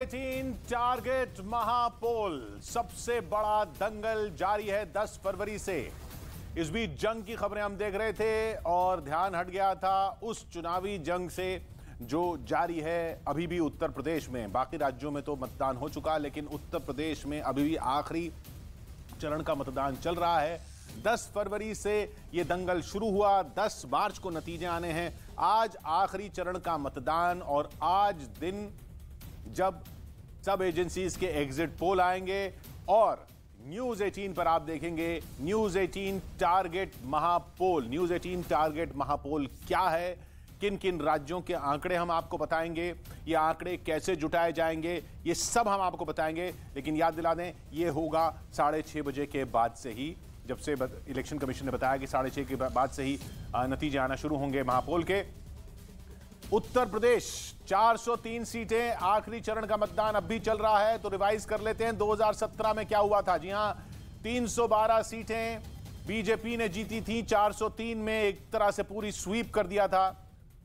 18 target महापोल, सबसे बड़ा दंगल जारी है 10 फरवरी से। इस बीच जंग की खबरें हम देख रहे थे और ध्यान हट गया था उस चुनावी जंग से जो जारी है अभी भी उत्तर प्रदेश में। बाकी राज्यों में तो मतदान हो चुका, लेकिन उत्तर प्रदेश में अभी भी आखिरी चरण का मतदान चल रहा है। 10 फरवरी से यह दंगल शुरू हुआ, 10 मार्च को नतीजे आने हैं। आज आखिरी चरण का मतदान और आज दिन जब सब एजेंसीज के एग्जिट पोल आएंगे और न्यूज 18 पर आप देखेंगे न्यूज 18 टारगेट महापोल। न्यूज 18 टारगेट महापोल क्या है, किन किन राज्यों के आंकड़े हम आपको बताएंगे, ये आंकड़े कैसे जुटाए जाएंगे, ये सब हम आपको बताएंगे। लेकिन याद दिला दें, ये होगा 6:30 बजे के बाद से ही, जब से इलेक्शन कमीशन ने बताया कि 6:30 के बाद से ही नतीजे आना शुरू होंगे महापोल के। उत्तर प्रदेश 403 सीटें, आखिरी चरण का मतदान अब भी चल रहा है, तो रिवाइज कर लेते हैं 2017 में क्या हुआ था। जी हां, 312 सीटें बीजेपी ने जीती थी, 403 में एक तरह से पूरी स्वीप कर दिया था,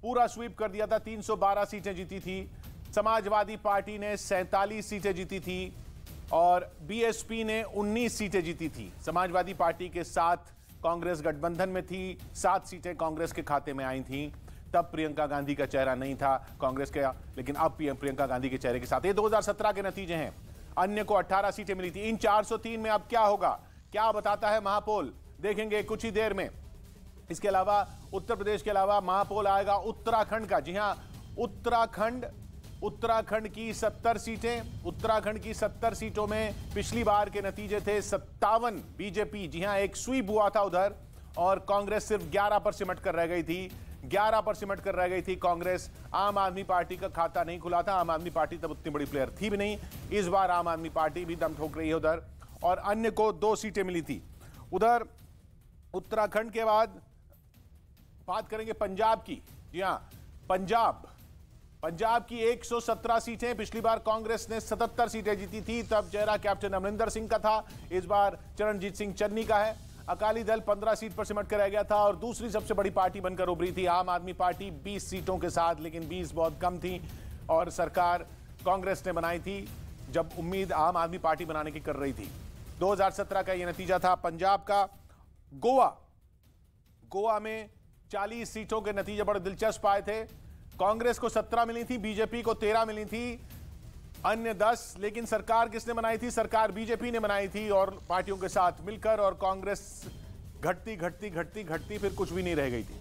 पूरा स्वीप कर दिया था, 312 सीटें जीती थी। समाजवादी पार्टी ने 47 सीटें जीती थी और बीएसपी ने 19 सीटें जीती थी। समाजवादी पार्टी के साथ कांग्रेस गठबंधन में थी, 7 सीटें कांग्रेस के खाते में आई थी। तब प्रियंका गांधी का चेहरा नहीं था कांग्रेस के, लेकिन अब प्रियंका गांधी के चेहरे के साथ। ये 2017 के नतीजे हैं। अन्य को 18 सीटें मिली थी। इन 403 में अब क्या होगा, क्या बताता है महापोल, देखेंगे कुछ ही देर में। इसके अलावा उत्तर प्रदेश के अलावा महापोल आएगा उत्तराखंड का। जी हां, उत्तराखंड की 70 सीटें, उत्तराखंड की 70 सीटों में पिछली बार के नतीजे थे 57 बीजेपी। जी हां, एक स्वीप हुआ था उधर और कांग्रेस सिर्फ 11 पर सिमट कर रह गई थी। 11 पर सिमट कर रह गई थी कांग्रेस। आम आदमी पार्टी का खाता नहीं खुला था, आम आदमी पार्टी तब उतनी बड़ी प्लेयर थी भी नहीं। इस बार आम आदमी पार्टी भी दम ठोक रही है उधर, और अन्य को 2 सीटें मिली थी उधर। उत्तराखंड के बाद बात करेंगे पंजाब की। जी हां, पंजाब की 117 सीटें, पिछली बार कांग्रेस ने 77 सीटें जीती थी, तब चेहरा कैप्टन अमरिंदर सिंह का था। इस बार चरणजीत सिंह चन्नी का है। अकाली दल 15 सीट पर सिमट कर रह गया था और दूसरी सबसे बड़ी पार्टी बनकर उभरी थी आम आदमी पार्टी 20 सीटों के साथ, लेकिन 20 बहुत कम थी और सरकार कांग्रेस ने बनाई थी जब उम्मीद आम आदमी पार्टी बनाने की कर रही थी। 2017 का यह नतीजा था पंजाब का। गोवा में 40 सीटों के नतीजे बड़े दिलचस्प आए थे। कांग्रेस को 17 मिली थी, बीजेपी को 13 मिली थी, अन्य 10। लेकिन सरकार किसने बनाई थी? सरकार बीजेपी ने बनाई थी और पार्टियों के साथ मिलकर, और कांग्रेस घटती फिर कुछ भी नहीं रह गई थी।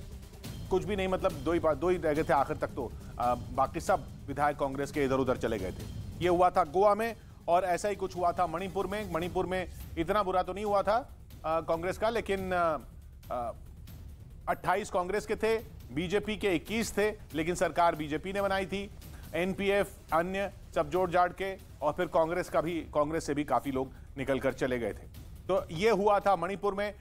कुछ भी नहीं, मतलब दो ही रह गए थे आखिर तक, तो बाकी सब विधायक कांग्रेस के इधर उधर चले गए थे। ये हुआ था गोवा में, और ऐसा ही कुछ हुआ था मणिपुर में। मणिपुर में इतना बुरा तो नहीं हुआ था कांग्रेस का, लेकिन 28 कांग्रेस के थे, बीजेपी के 21 थे, लेकिन सरकार बीजेपी ने बनाई थी। एनपीएफ अन्य सब जोड़ जाड़ के, और फिर कांग्रेस से भी काफी लोग निकलकर चले गए थे। तो ये हुआ था मणिपुर में।